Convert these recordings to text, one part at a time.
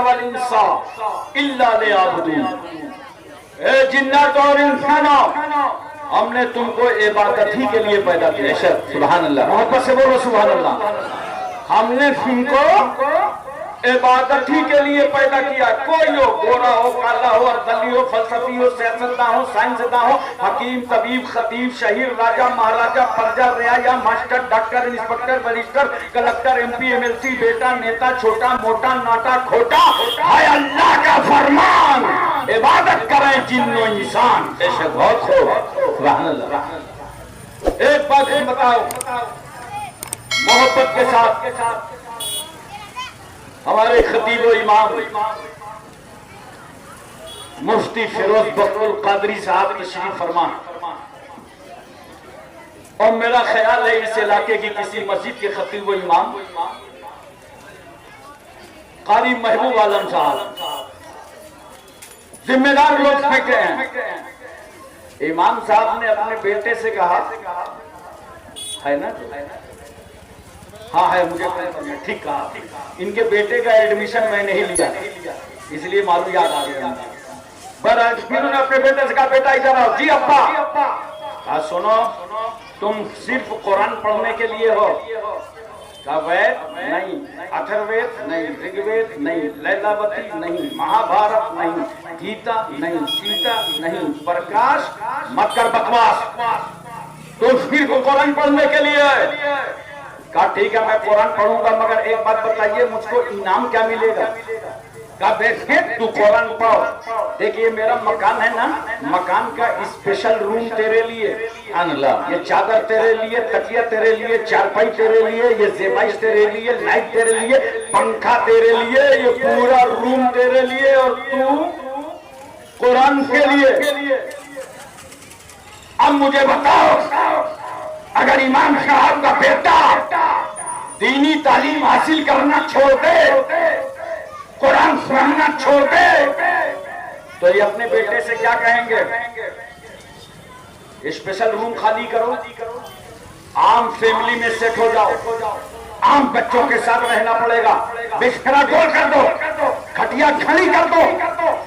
वल इंसा इल्ला लियअबुदून। ए जिन्नात और इंसानों, हमने तुमको इबादत ही के लिए पैदा किया। सुभान अल्लाह, मोहब्बत से बोलो सुभान अल्लाह। हमने तुमको इबादत ही के लिए पैदा किया। कोई हो, गोरा हो, काला हो, अर्दली हो, फलसफी हो, सियासतदान हो, साइंसदान हो, हकीम, तबीब, खतीब, शहीर, राजा, महाराजा, प्रजा, रियाया, master, doctor, inspector, barrister, collector, MP, MLC, बेटा, नेता, छोटा मोटा, नाटा खोटा, है अल्लाह का फरमान, इबादत करें जिन्नो इंसान। ऐसे बहुत हो। सुभान अल्लाह। एक बात बताओ मोहब्बत के साथ, हमारे खतीब व इमाम मुफ्ती फिरोज बकरुल कादरी साहब तशरीफ फरमा, और मेरा ख्याल है इस इलाके की किसी मस्जिद के खतीब व इमाम कारी महबूब आलम साहब जिम्मेदार लोग बैठे हैं। इमाम साहब ने अपने बेटे से कहा, है ना? हाँ है, मुझे ठीक कहा। इनके बेटे का एडमिशन मैंने ही लिया, इसलिए मालूम याद आ गया। फिर उन्होंने अपने बेटे से कहा, बेटा इधर आओ। जी अब्बा। कहा सुनो, तुम सिर्फ कुरान पढ़ने के लिए हो? कहा वेद नहीं, अथर्ववेद नहीं, ऋग्वेद नहीं, लैलावती नहीं, महाभारत नहीं, गीता नहीं, सीता नहीं, प्रकाश मत कर बकवास, तो सिर्फ कुरान पढ़ने के लिए। कहा ठीक है, मैं कुरान पढ़ूंगा, मगर एक बात बताइए, मुझको इनाम क्या मिलेगा? कहा बेटे तू कुरान पढ़। देखिए मेरा मकान है ना, मकान का स्पेशल रूम तेरे लिए, ये चादर तेरे लिए, तकिया तेरे लिए, चारपाई तेरे लिए, ये जेबाइश तेरे लिए, लाइट तेरे लिए, पंखा तेरे लिए, ये पूरा रूम तेरे लिए, और तू कुरान के लिए। अब मुझे बताओ, अगर इमाम साहब का बेटा दीनी तालीम हासिल करना छोड़ दे, कुरान सुनना छोड़ दे, तो ये अपने बेटे से क्या कहेंगे? स्पेशल रूम खाली करो, आम फैमिली में सेट हो जाओ, आम बच्चों के साथ रहना पड़ेगा, बिस्तरा गोल कर दो, खटिया खड़ी कर दो,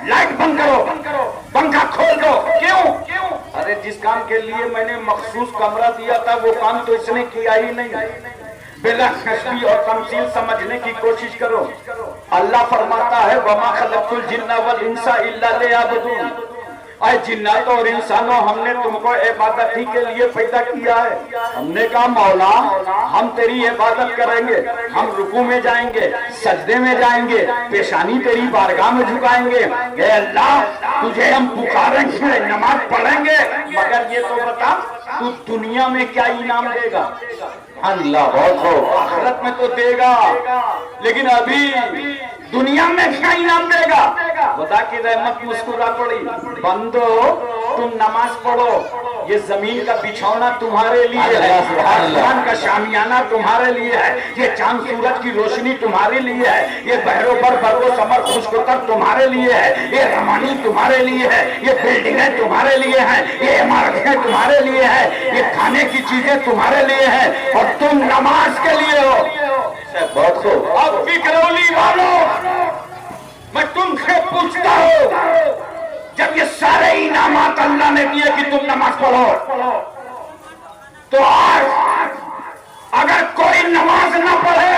लाइट बंद करो, पंखा खोल दो। क्यों? अरे जिस काम के लिए मैंने मखसूस कमरा दिया था वो काम तो इसने किया ही नहीं। बिला नस्बी और तमसील समझने की कोशिश करो। अल्लाह फरमाता है वमा खलक़तुल जिन्ना वल इंसा इल्ला लियअबुदून। अरे जिन्नात और इंसानों, हमने तुमको इबादत ही के लिए पैदा किया है। हमने कहा मौला हम तेरी इबादत करेंगे, हम रुकू में जाएंगे, सजदे में जाएंगे, पेशानी तेरी बारगाह में झुकाएंगे। हे अल्लाह तुझे हम पुकारेंगे, नमाज पढ़ेंगे, मगर ये तो बता तू दुनिया में क्या इनाम देगा? अल्लाह बहुत हो, आखिरत में तो देगा, लेकिन अभी दुनिया में क्या इनाम देगा? बता की रहमत मुस्कुरा पड़ी। बंदो तुम नमाज पढ़ो, ये जमीन का बिछौना तुम्हारे लिए है, आसमान का शामियाना तुम्हारे लिए है, ये चांद सूरज की रोशनी तुम्हारे लिए है, ये बहरों बरगो समर खुशकुतर तुम्हारे लिए है, ये रमानी तुम्हारे लिए है, ये बिल्डिंगें तुम्हारे लिए हैं, ये इमारतें तुम्हारे लिए है, ये खाने की चीजें तुम्हारे लिए है, और तुम नमाज के लिए हो। बहुत हो। अब बिकरौली वालों, मैं तुमसे पूछता हूँ, जब ये सारे इनामात अल्लाह ने दिए कि तुम नमाज पढ़ो, तो आज अगर कोई नमाज न पढ़े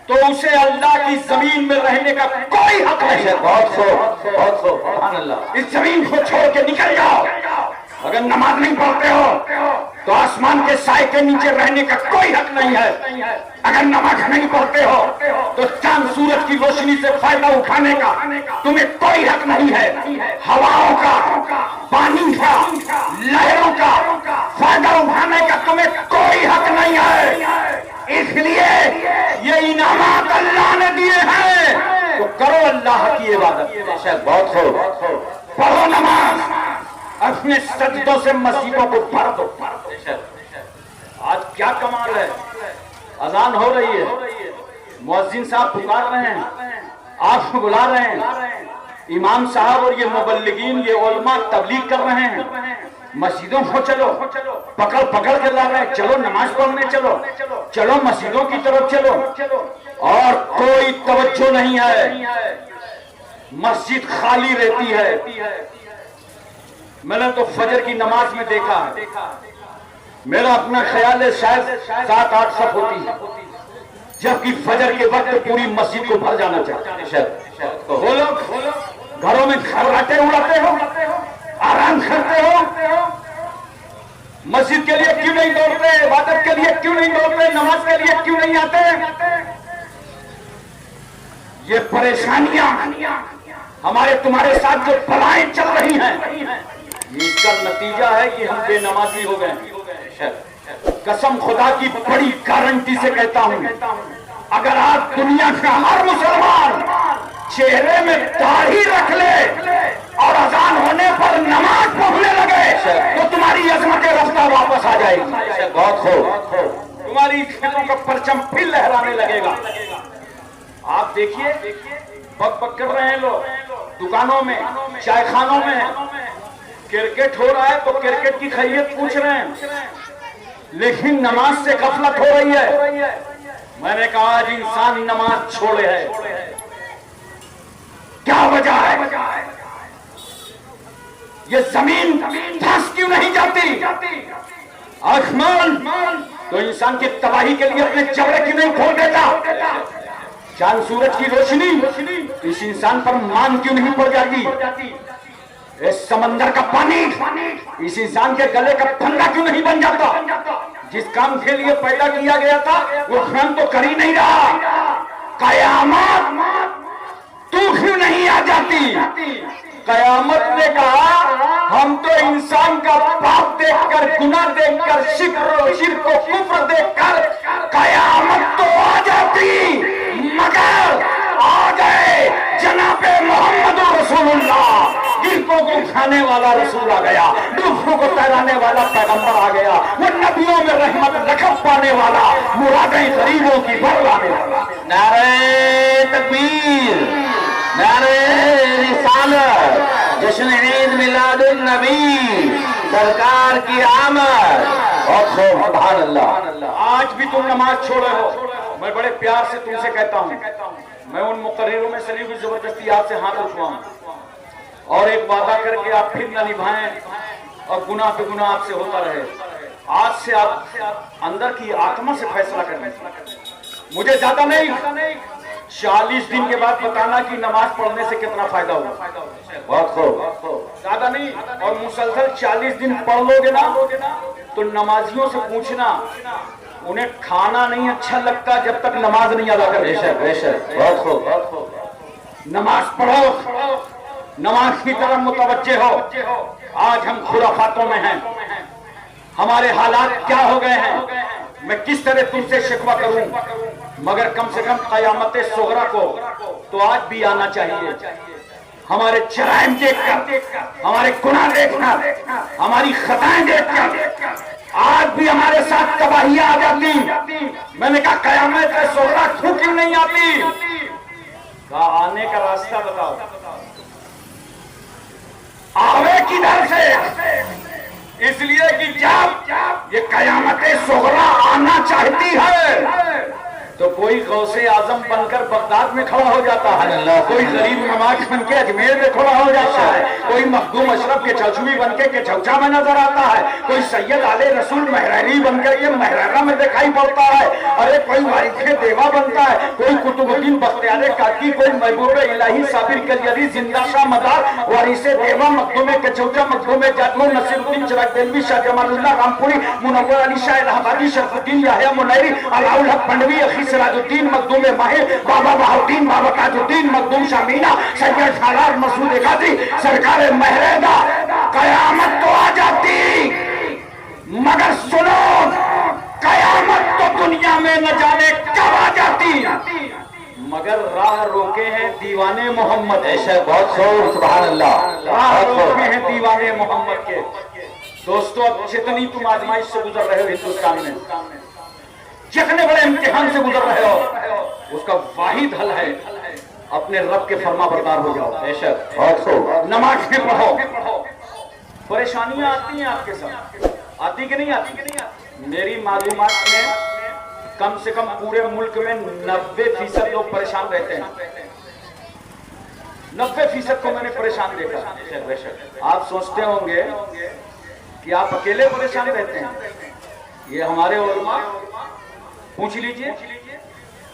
तो उसे अल्लाह की जमीन में रहने का कोई हक नहीं है। बहुत सो अल्लाह, इस जमीन को छोड़ के निकल जाओ। अगर नमाज नहीं पढ़ते हो तो आसमान के साए के नीचे रहने का कोई हक नहीं है। अगर नमाज नहीं पढ़ते हो तो चांद सूरज की रोशनी से फायदा उठाने का तुम्हें कोई हक नहीं है। हवाओं का, पानी का, लहरों का फायदा उठाने का तुम्हें कोई हक नहीं है। इसलिए ये इनामात अल्लाह ने दिए हैं, तो करो अल्लाह की इबादत। बहुत हो, पढ़ो नमाज, अपने सजदों से मस्जिदों को भर दो। आज क्या कमाल है, अजान हो रही है, मुअज्जिन साहब पुकार रहे हैं, आप बुला रहे हैं, इमाम साहब और ये मुबल्लिगीन, ये उलमा तबलीग कर रहे हैं, मस्जिदों को चलो, पकड़ पकड़ के ला रहे हैं, चलो नमाज पढ़ने चलो, चलो मस्जिदों की तरफ चलो, और कोई कोई तवज्जो नहीं है, मस्जिद खाली रहती है। मैंने तो फजर की नमाज में देखा है, मेरा अपना ख्याल है शायद 7-8 सफ होती है, जबकि फजर के वक्त पूरी मस्जिद को भर जाना चाहिए। तो वो लोग घरों में खर्राटे उड़ाते हो, आराम करते हो, मस्जिद के लिए क्यों नहीं दौड़ते, इबादत के लिए क्यों नहीं दौड़ते, नमाज के लिए क्यों नहीं आते? ये परेशानियां हमारे तुम्हारे साथ जो बलाएं चल रही हैं, इसका नतीजा है कि हम बेनमाजी हो गए। कसम खुदा की बड़ी गारंटी से कहता हूं, अगर आज दुनिया का हर मुसलमान चेहरे में दाढ़ी रख ले और अजान होने पर नमाज पढ़ने लगे तो तुम्हारी अजमत रफ्तार वापस आ जाएगी। बहुत हो, तुम्हारी खेलों का परचम फिर लहराने लगेगा। आप देखिए, बक बक कर रहे हैं लोग दुकानों में, चाय खानों में। क्रिकेट हो रहा है तो क्रिकेट की खैरियत पूछ रहे हैं, लेकिन नमाज से गफलत हो रही है। मैंने कहा आज इंसान नमाज छोड़े है, क्या वजह है? ये जमीन धंस क्यों नहीं जाती? आसमान तो इंसान की तबाही के लिए अपने जबड़े क्यों नहीं खोल देता? चांद सूरज की रोशनी इस इंसान पर मान क्यों नहीं पड़ जाती? इस समंदर का पानी इस इंसान के गले का फंदा क्यों नहीं बन जाता? जिस काम के लिए पैदा किया गया था वो काम तो कर ही नहीं रहा। कयामत तू क्यों नहीं आ जाती? कयामत ने कहा हम तो इंसान का पाप देखकर, गुनाह देखकर, शिर्क को कुफ्र देखकर कयामत तो आ जाती, मगर आ गए जनाबे मोहम्मद रसूलुल्लाह। गिरकों को उठाने वाला रसूल आ गया, डूबों को तैराने वाला पैगंबर आ गया, वो नबियों में रहमत लखब पाने वाला, मुरादें गरीबों की भर लाने वाला। नारे तकबीर, नारे रिसालत, जश्न ईद मिलादुन नबी, सरकार की आमद। और सुभान अल्लाह। आज भी तुम नमाज छोड़े हो, मैं बड़े प्यार से तुमसे कहता हूँ, मैं उन मुकर्रिरों में से भी जबरदस्ती आपसे हाथ उठवाऊं और एक वादा करके आप फिर न निभाएं और गुनाह पे गुनाह आपसे होता रहे। आज से आप अंदर की आत्मा से फैसला करने, मुझे ज्यादा नहीं 40 दिन के बाद बताना कि नमाज पढ़ने से कितना फायदा होगा। बहुत खूब, ज्यादा नहीं, और मुसलसल 40 दिन पढ़ लोगे ना तो नमाजियों से पूछना, उन्हें खाना नहीं अच्छा लगता जब तक नमाज नहीं अदा कर। बेशक, बहुत खूब, बहुत खूब। नमाज पढ़ो, नमाज की तरफ मुतवज्जे हो। आज हम खुराफातों में हैं, हमारे हालात क्या हो गए हैं, मैं किस तरह तुमसे शिकवा करूं, मगर कम से कम कयामत सुगरा को तो आज भी आना चाहिए। हमारे जराइम देखकर, हमारे गुनाह देखकर, हमारी खताएं देखकर आज भी हमारे साथ तबाहियां आ जाती। मैंने कहा कयामत सुगरा क्यों नहीं आती? कहा आने का रास्ता बताओ, आवे किधर से? इसलिए कि जब ये कयामत सुगरा आना चाहती है तो कोई गौसे आजम बनकर बगदाद में खड़ा हो जाता है, कोई गरीब नवाज बन के अजमेर में खड़ा हो जाता है, कोई मखदूम अशरफ के चौचवी बन के चौचा में नजर आता है, कोई सैयद आले रसूल महरानी बनकर के महराना में दिखाई पड़ता है, अरे कोई वारिसे देवा बनता है, कोई कुतुबुद्दीन बख्तियार काकी, कोई महबूब इलाही साबिर कलियरी जिंदा शाह मदार वारिसे देवा, मखदूम के चौचा, मखदूम जादू, नसीरुद्दीन चिरागदेलवी, शाह जमालुल्लाह रामपुरी, मुनव्वर अली शाह इलाहाबादी, शरफुद्दीन याहिया मुनैरी, अलाउल हक पंडवी, अखी सिराजुद्दीन, मखदूम माहिर, बाबा बहाउद्दीन, बाबा ताजुद्दीन, मखदूम शामीना, सैयद सालार मसूद गाजी, सरकार महरेदा। कयामत तो आ जाती, मगर सुनो, कयामत तो दुनिया में न जाने कब आ जाती, मगर राह रोके हैं दीवाने मोहम्मद। ऐसा बहुत खूब, सुभान अल्लाह। राह रोके हैं दीवाने मोहम्मद के। दोस्तों, अब जितनी तुम आजमाइश से गुजर रहे हो हिंदुस्तान में, जितने बड़े इम्तिहान से गुजर रहे हो, उसका वाहिद हल है अपने रब के फरमा बरदार हो जाओ। बेशक, बहुत खूब। नमाज में पढ़ो। परेशानियां आती हैं आपके साथ, आती कि नहीं आती? मेरी मालूमात में कम से कम पूरे मुल्क में 90% लोग परेशान रहते हैं। 90% को मैंने परेशान देखा। आप सोचते होंगे कि आप अकेले परेशान रहते हैं, ये हमारे उलमा पूछ लीजिए,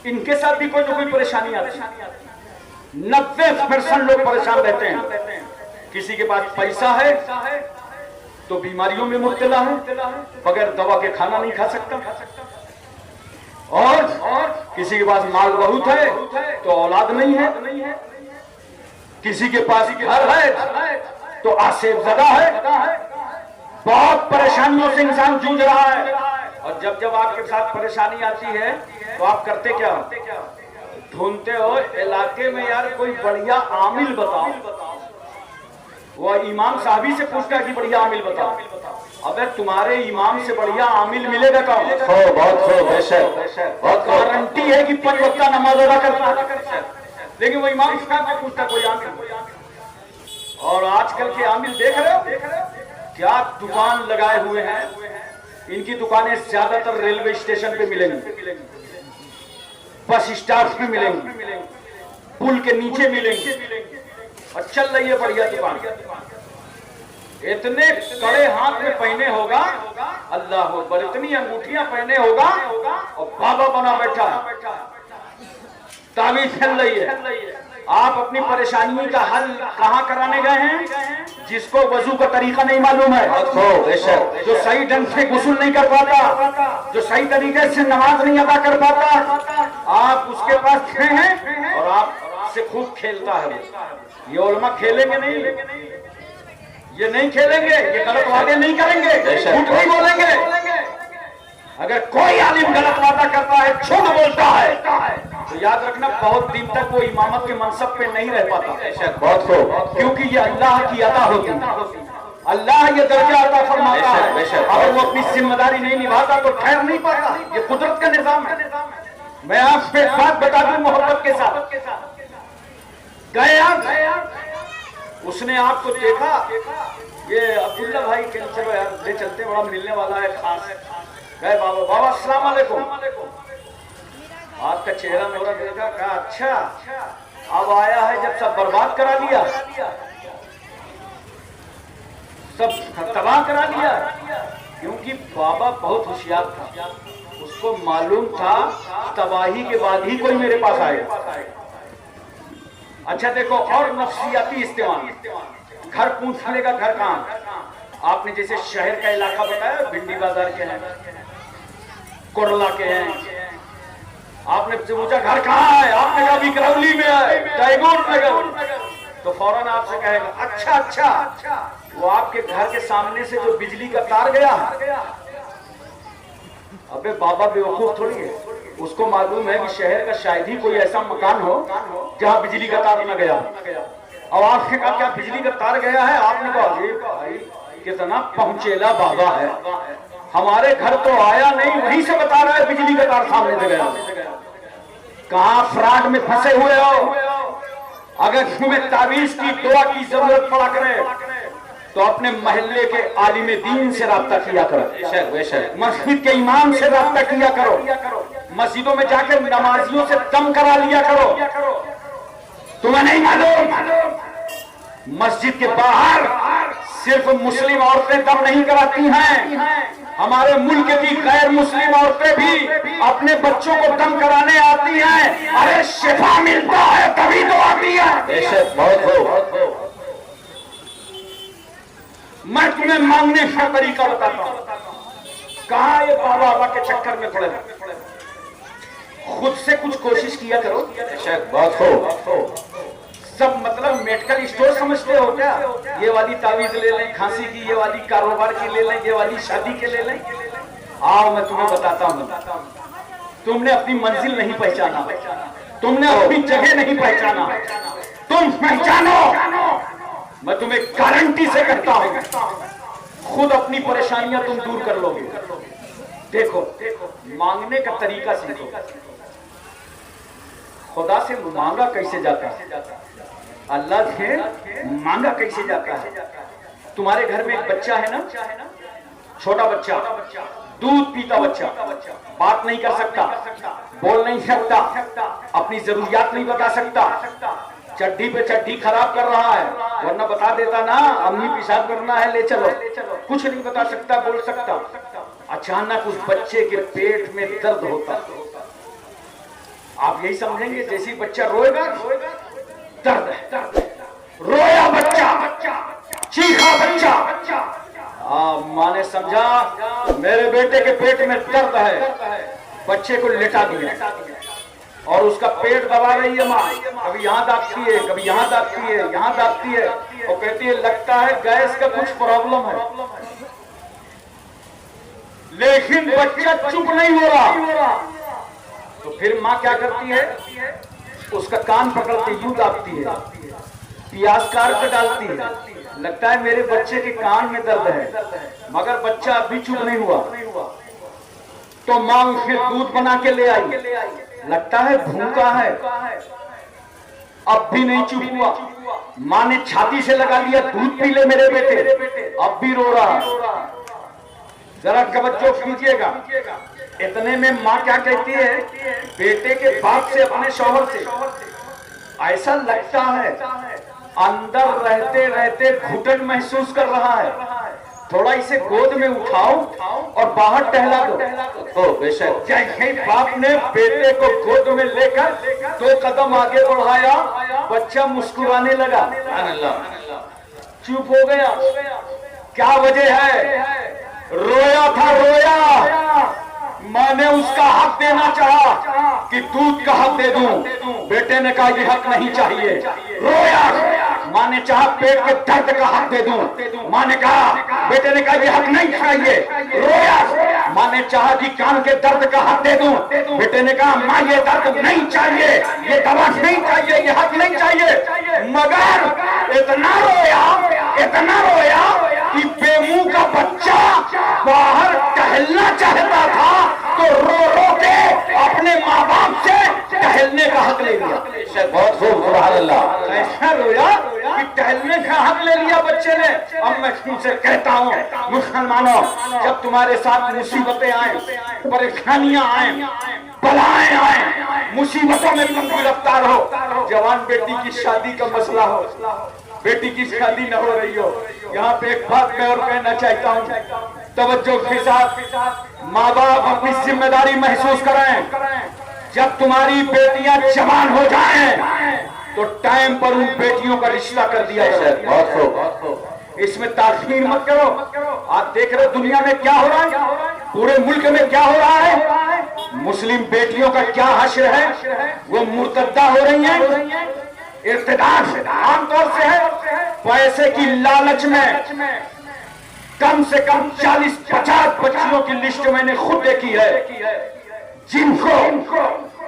इनके साथ भी कोई ना कोई परेशानी आती है। 90% लोग परेशान रहते हैं। किसी के पास पैसा है तो बीमारियों में मुब्तला है, बगैर दवा के खाना नहीं खा सकता, और किसी के पास माल बहुत है तो औलाद नहीं है, किसी के पास घर है तो आसेब ज़दा है। बहुत परेशानियों से इंसान जूझ रहा है। और जब जब आपके साथ परेशानी आती है तो आप करते क्या? ढूंढते हो इलाके में यार कोई बढ़िया आमिल बताओ। वो इमाम साहबी से पूछता है कि बढ़िया आमिल बताओ। अबे तुम्हारे इमाम से बढ़िया आमिल मिलेगा कौन? बहुत गारंटी है कि 5 वक्त नमाज अदा करता है, लेकिन वो इमाम साहब से पूछता कोई आमिल। और आजकल के आमिल देख रहे हो क्या दुकान लगाए हुए हैं। इनकी दुकानें ज्यादातर रेलवे स्टेशन पे मिलेंगी, बस स्टॉप पे मिलेंगी, पुल के नीचे मिलेंगी, और चल रही है बढ़िया दुकान। इतने कड़े हाथ में पहने होगा, अल्लाह अकबर, इतनी अंगूठियां पहने होगा, और बाबा बना बैठा है, ताबीज चल रही है। आप अपनी परेशानी का हल कहाँ कराने गए हैं? जिसको वजू का तरीका नहीं मालूम है, जो सही ढंग से गुस्ल नहीं कर पाता, जो सही तरीके से नमाज नहीं अदा कर पाता, आप उसके पास खड़े हैं और आप से खूब खेलता है। ये उलमा खेलेंगे नहीं, ये नहीं खेलेंगे, ये गलत वादे नहीं करेंगे, झूठ नहीं बोलेंगे। अगर कोई आलिम गलत वादा करता है, झूठ बोलता है, तो याद रखना बहुत दिन तक वो इमामत के मनसब पे नहीं रह पाता, क्योंकि ये अल्लाह की अता होती है। अल्लाह ये दर्जा अता फरमाता है, अगर वो अपनी जिम्मेदारी नहीं निभाता तो ठहर नहीं पाता। ये कुदरत का निजाम है। मैं आपसे एक बात बता दूं मोहब्बत के साथ, गए उसने आपको देखा, ये अब्दुल्ला भाई के चलो यार ले चलते, बड़ा मिलने वाला है खास। गए बाबा अस्सलाम वालेकुम, आपका चेहरा मेरा देखा, कहा अच्छा अब आया है जब सब बर्बाद करा दिया, सब तबाह करा दिया। क्योंकि बाबा बहुत होशियार था, उसको मालूम था तबाही के बाद ही कोई मेरे पास आएगा। अच्छा देखो, और नफसियाती इस्तेमाल, घर पूछ लेगा घर कहाँ। आपने जैसे शहर का इलाका बताया, भिंडी बाजार के हैं, कोरला के हैं, आपने पूछा घर कहाँ है, आपने कहा बिकरौली में है, टैगोर नगर, तो फौरन आपसे कहेगा अच्छा वो आपके घर के सामने से जो बिजली का तार गया। अबे बाबा बेवकूफ थोड़ी है, उसको मालूम है कि शहर का शायद ही कोई ऐसा मकान हो जहाँ बिजली का तार न गया। और आपने कहा क्या बिजली का तार गया है? आपने कहा भाई कितना पहुंचेला बाबा है, हमारे घर तो आया नहीं, वहीं से बता रहा है बिजली का तार सामने से गया। कहाँ फ्रॉड में फंसे हुए हो? अगर तुम्हें तावीज की दुआ की जरूरत पड़ा करे तो अपने मोहल्ले के आलिम दीन से राब्ता किया करो, मस्जिद के इमाम से राब्ता किया करो, मस्जिदों में जाकर नमाजियों से दम करा लिया करो। तुम्हें नहीं मालूम मस्जिद के बाहर सिर्फ मुस्लिम औरतें दम नहीं कराती हैं, हमारे मुल्क की गैर मुस्लिम औरतें भी अपने बच्चों को दम कराने आती हैं। अरे शिफा मिलता है तभी तो आती है। मैं तुम्हें मांगने का तरीका बताता हूं। कहा ये बाबा के चक्कर में पड़े, खुद से कुछ कोशिश किया करो। बहुत हो सब मतलब मेडिकल स्टोर समझते हो क्या? ये वाली तावीज ले लें खांसी की, ये वाली कारोबार की ले लें, ये वाली शादी के ले लें। आओ मैं तुम्हें बताता हूँ, तुमने अपनी मंजिल नहीं पहचाना, तुमने अपनी जगह नहीं पहचाना, तुम पहचानो। मैं तुम्हें गारंटी से कहता हूँ खुद अपनी परेशानियां तुम दूर कर लोगे। देखो मांगने का तरीका सीखो, खुदा से मांगा कैसे जाता है, अल्लाह से मांगा कैसे जाता है। तुम्हारे घर में एक बच्चा है ना, छोटा बच्चा, दूध पीता बच्चा, बात नहीं कर सकता, बोल नहीं सकता, अपनी जरूरियात नहीं बता सकता, चड्डी पे चड्डी खराब कर रहा है, वरना बता देता ना अम्मी पेशाब करना है ले चलो, कुछ नहीं बता सकता, बोल सकता। अचानक उस बच्चे के पेट में दर्द होता, आप यही समझेंगे जैसे बच्चा रोएगा, दर्द है, रोया बच्चा, चीखा बच्चा, माँ ने समझा मेरे बेटे के पेट में दर्द है, बच्चे को लेटा दिया और उसका पेट दबा रही है माँ, कभी यहाँ दाबती है, कभी यहाँ दाबती है, यहाँ दाबती है और कहती है लगता है गैस का कुछ प्रॉब्लम है, लेकिन बच्चा चुप नहीं हो रहा। तो फिर माँ क्या करती है, उसका कान पकड़ती यूं दाबती है, प्याज काट कर डालती है, लगता है मेरे बच्चे के कान में दर्द है, मगर बच्चा अभी चुप नहीं हुआ। तो माँ उसे दूध बना के ले आई, लगता है भूखा है, अब भी नहीं चुप हुआ। माँ ने छाती से लगा लिया, दूध पी ले मेरे बेटे, अब भी रो रहा। जरा तवज्जो कीजिएगा, इतने में माँ क्या कहती है, बेटे के बाप से, अपने शौहर से, ऐसा लगता है अंदर रहते रहते घुटन महसूस कर रहा है, थोड़ा इसे गोद में उठाओ और बाहर टहला दो। ओ बेशक, जैसे बाप ने बेटे को गोद में लेकर 2 कदम आगे बढ़ाया, बच्चा मुस्कुराने लगा, चुप हो गया। क्या वजह है, रोया था, रोया। मैंने उसका हक देना चाहा कि दूध का हक दे दूं, बेटे ने कहा ये हक नहीं चाहिए, रोया। माँ ने चाहा पेट के दर्द का हक दे दूं, माँ ने कहा, बेटे ने कहा ये हक नहीं चाहिए, रोया। माँ ने चाहा कि कान के दर्द का हक दे दूं, बेटे ने कहा माँ ये दर्द नहीं चाहिए, ये दवा नहीं चाहिए, ये हक नहीं चाहिए, मगर इतना रोया कि बेमुंह का बच्चा बाहर टहलना चाहता था तो रो रो के अपने माँ बाप से टहलने का हक ले लिया। बहुत खूब, सुभान अल्लाह। ऐसा रोया कि टहलने का हक ले लिया बच्चे ने। अब मैं तुमसे कहता हूँ मुसलमानों, जब तुम्हारे साथ मुसीबतें आए, परेशानियां आए, बलाएं आए, मुसीबतों में तुम गिरफ्तार हो, जवान बेटी की शादी का मसला हो, बेटी की शादी न हो रही हो, यहाँ पे एक बात मैं और कहना चाहता हूँ, तवज्जो के साथ माँ बाप अपनी जिम्मेदारी महसूस करें। जब तुम्हारी बेटियां जवान हो जाएं, तो टाइम पर उन बेटियों का रिश्ता कर दिया जाए। बहुत इसमें ताखीर मत करो। आप देख रहे दुनिया में क्या हो रहा है, पूरे मुल्क में क्या हो रहा है, मुस्लिम बेटियों का क्या हश्र है, वो मुर्तद्दा हो रही हैं, इर्तिदाद आमतौर से है, पैसे की लालच में कम से कम 40-50 बच्चियों की लिस्ट मैंने खुद देखी है, जिनको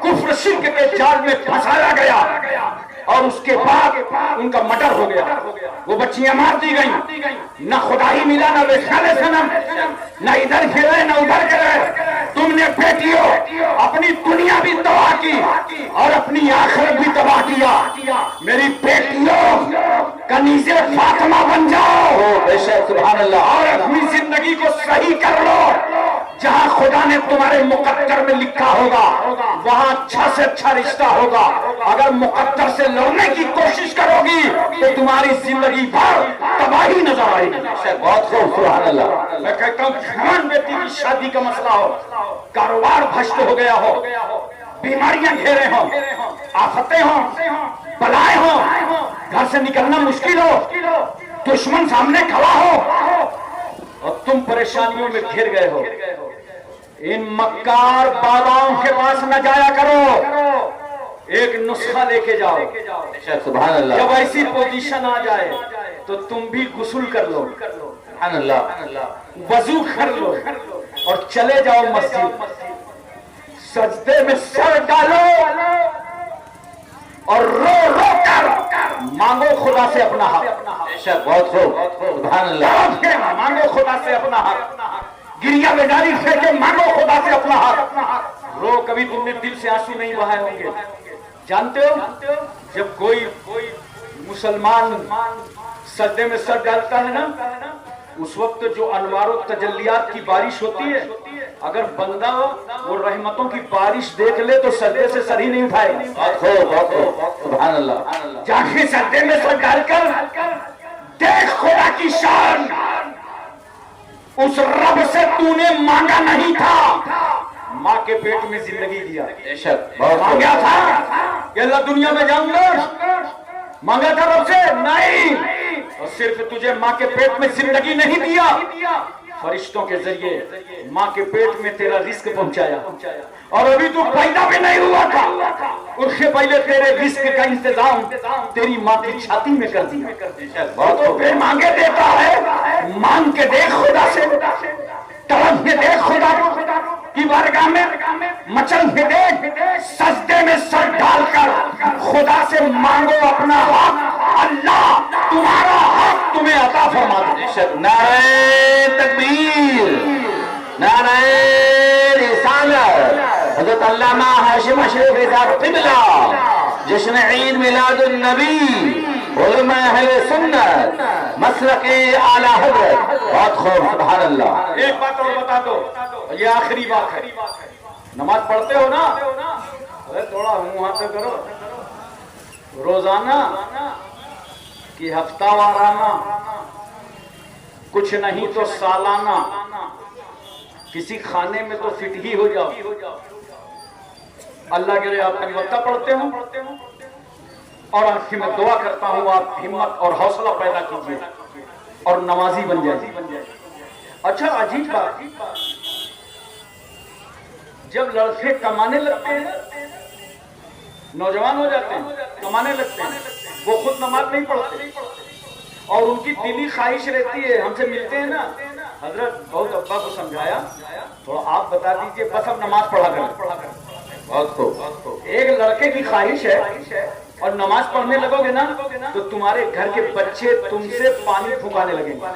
कुफ्र शिर्क के जाल में फंसाया गया और उसके बाद उनका मर्डर हो गया। वो बच्चियां मार दी गई, न खुदा ही मिला, न वेखाले सनम, न इधर गिरे न उधर गिरे। तुमने बेटियों अपनी दुनिया भी तबाह की और अपनी आखिरत भी तबाह किया। मेरी बेटियों कनीज़े फातिमा बन जाओ, बेशक, सुभान अल्लाह, और अपनी जिंदगी को सही कर लो। जहाँ खुदा ने तुम्हारे मुकद्दर में लिखा होगा वहाँ अच्छा से अच्छा रिश्ता होगा। अगर मुकद्दर से लड़ने की कोशिश करोगी तो तुम्हारी जिंदगी भर तबाही नजर आएगी। बहुत खूब, सुभान अल्लाह। मैं कहता हूँ जवान बेटी की शादी का मसला हो, कारोबार भ्रष्ट हो गया हो, बीमारियां घेरे हो, आफतें हो, बलाएं हो, घर से निकलना मुश्किल हो, दुश्मन सामने खड़ा हो और तुम परेशानियों में घिर गए हो, इन मक्कार बाबाओं के पास न जाया करो। एक नुस्खा लेके जाओ, सुभान अल्लाह। जब ऐसी पोजीशन आ जाए तो तुम भी गुस्ल कर लो, सुभान अल्लाह, वजू कर लो और चले जाओ मस्जिद, सजदे में सर डालो और रो रो कर मांगो खुदा से अपना हक। बहुत सुभान अल्लाह, मांगो खुदा से अपना हक, गिरिया बेदारी करके मांगो खुदा से अपना हक। रो, कभी तुमने दिल से आंसू नहीं बहाए होंगे। जानते हो जब कोई मुसलमान सजदे में सर डालता है ना, उस वक्त जो अनवार और तजल्लियात की बारिश होती है, अगर बंदा वो रहमतों की बारिश देख ले तो सजदे से सर ही नहीं उठाएगा। सुभान अल्लाह। जाके सजदे में सर डालकर देख खुदा की शान। उस रब से तूने मांगा नहीं था, माँ के पेट में जिंदगी दिया। बेशक मांगा था कि अल्लाह दुनिया में जाऊंगा, मांगा था रब से? नहीं। और सिर्फ तुझे माँ के पेट में जिंदगी नहीं दिया, फरिश्तों के जरिए माँ के पेट में तेरा रिस्क पहुंचाया। और अभी तू पैदा भी नहीं हुआ था, उससे पहले तेरे रिस्क का इंतजाम तेरी माँ की छाती में कर दिया। तो फिर मांगे देता है, मांग के देख खुदा से, तड़प के देख खुदा की बारगाह में, मचल के देख, सजदे में सर डालकर खुदा से मांगो अपना हक। अल्लाह तुम्हारा हक तुम्हें अता फरमा दे। नारे तकबीर, नारे रिसालत। हज़रत अल्लामा हाशिम अशरफ रिज़ा क़िबला जश्न ईद मिलादुन नबी उलमा अहले सुन्नत मसलके आला हज़रत। बहुत खूब, सुभान अल्लाह। एक बात और बता दो, ये आखिरी बात है। नमाज पढ़ते हो ना? अरे थोड़ा मुंह हाथ करो। रोजाना कि हफ्तावाराना, कुछ नहीं तो सालाना, किसी खाने में तो फिट ही हो जाओ। अल्लाह के लिए आप वक्ता पढ़ते हो, और आखिर में दुआ करता हूं आप हिम्मत और हौसला पैदा कीजिए और नमाजी बन जाइए। अच्छा, अजीब बात, जब लड़के कमाने लगते हैं, नौजवान हो जाते हैं, कमाने लगते हैं, वो खुद नमाज नहीं पढ़ते और उनकी दिली ख्वाहिश रहती है, हमसे मिलते हैं ना, हजरत बहुत अब्बा को समझाया, थोड़ा आप बता दीजिए, बस अब नमाज पढ़ा करें। बहुत खूब। एक लड़के की ख्वाहिश है और नमाज पढ़ने लगोगे ना तो तुम्हारे घर के बच्चे तुमसे पानी फुकाने लगेंगे,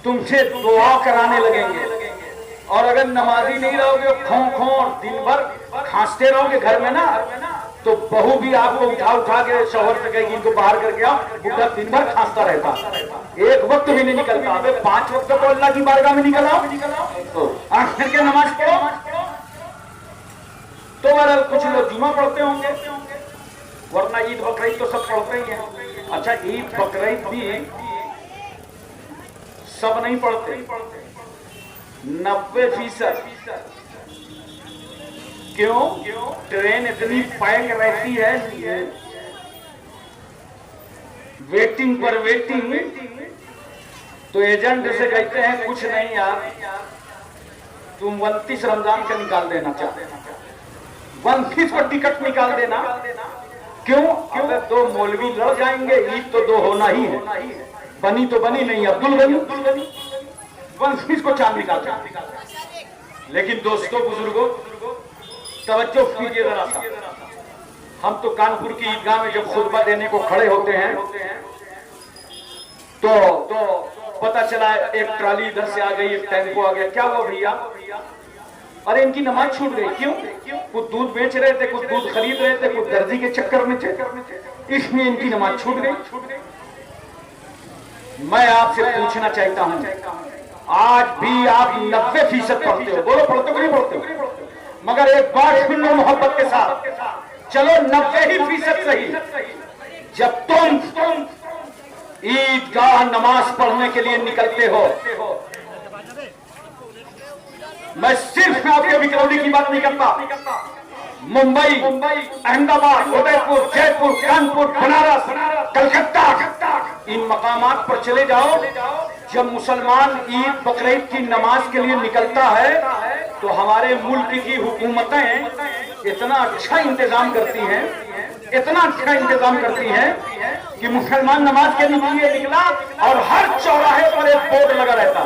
तुमसे दुआ कराने लगेंगे। और अगर नमाजी नहीं रहोगे, खो खो दिन भर खांसते रहोगे घर में ना, तो बहू भी आपको उठा के शौहर से कहेगी इनको बाहर करके आओ, बुढ़ा दिन भर खांसता रहता, एक वक्त भी नहीं निकलता। अबे 5 वक्त तो अल्लाह की बारगाह में निकल आओ, आखिर के नमाज पढ़ो। तो बहरहाल कुछ लोग जुमा पढ़ते होंगे, वरना ईद बकरीद तो सब पढ़ते ही हैं। अच्छा, ईद बकरीद भी सब नहीं पढ़ते, 90%। क्यों? ट्रेन इतनी पैक रहती है, वेटिंग पर वेटिंग, तो एजेंट से कहते हैं कुछ नहीं यार, तुम 29 रमजान का निकाल देना, चाहते 29 को टिकट निकाल देना। क्यों? अगर 2 मौलवी लड़ जाएंगे, ईद तो 2 होना ही है, बनी तो बनी नहीं, अब्दुल गनी 29 को चांद निकाल। लेकिन दोस्तों, बुजुर्गों, तवज्जो कीजिए जरा सा। हम तो कानपुर की ईदगाह में जब खुतबा देने को खड़े होते हैं तो पता चला एक ट्राली इधर से आ गई, एक टेम्पो आ गया। क्या हुआ भैया? अरे इनकी नमाज छूट गई। क्यों? कुछ दूध बेच रहे थे, कुछ दूध खरीद रहे थे, कुछ दर्जी के चक्कर में थे, इसमें इनकी नमाज छूट गई। मैं आपसे पूछना चाहता हूं, आज भी आप 90% पढ़ते हो? बोलो, पढ़ते हो नहीं पढ़ते हो? मगर एक बात सुन लो मोहब्बत के साथ, चलो 90% सही, जब तुम ईदगाह नमाज पढ़ने के लिए निकलते हो, मैं सिर्फ आपके बिकरौली की बात नहीं करता, मुंबई, अहमदाबाद, उदयपुर, जयपुर, कानपुर, बनारस, कलकत्ता, इन मकामात पर चले जाओ। जब मुसलमान ईद बकरीद की नमाज के लिए निकलता है तो हमारे मुल्क की हुकूमतें इतना अच्छा इंतजाम करती हैं, इतना अच्छा इंतजाम करती हैं कि मुसलमान नमाज के लिए निकला और हर चौराहे पर एक बोर्ड लगा रहता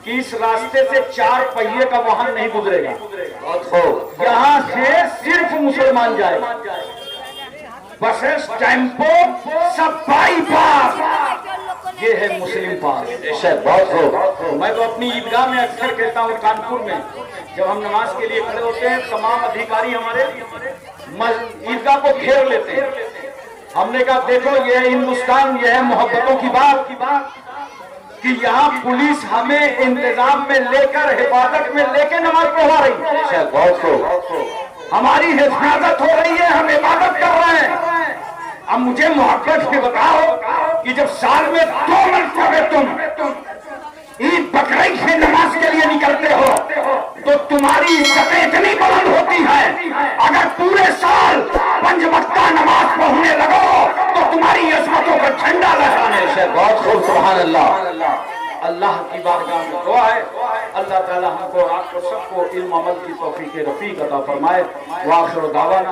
कि इस रास्ते से 4 पहिए का वाहन नहीं गुजरेगा, यहाँ से सिर्फ मुसलमान जाए। बसेस, टेम्पो सब बाईपास, ये है मुस्लिम पास। बहुत हो। मैं तो अपनी ईदगाह में अक्सर कहता हूँ, कानपुर में जब हम नमाज के लिए खड़े होते हैं, तमाम अधिकारी हमारे ईदगाह को घेर लेते हैं। हमने कहा देखो, ये है हिंदुस्तान, ये है मोहब्बतों की बात, कि यहाँ पुलिस हमें इंतजाम में लेकर हिफाजत में लेके नमाज पढ़वा रही है। अच्छा, बहुत खूब। हमारी हिफाजत हो रही है, हम इबादत कर रहे हैं। अब मुझे मोहब्बत से बताओ कि जब साल में 2 मरतबे तुम ईद बकरीद से नमाज के लिए निकलते हो तो तुम्हारी इज्जतें इतनी बुलंद होती हैं। अगर पूरे साल 5 वक्ता नमाज पढ़ने लगो तो तुम्हारी अजमतों का झंडा लहराने से। बहुत खूब, सुभान अल्लाह। अल्लाह की बारगाह में दुआ है, अल्लाह ताला हमको आपको सबको इल्म अमल की तौफीक रफीक अता फरमाए। व आखिर दावाना।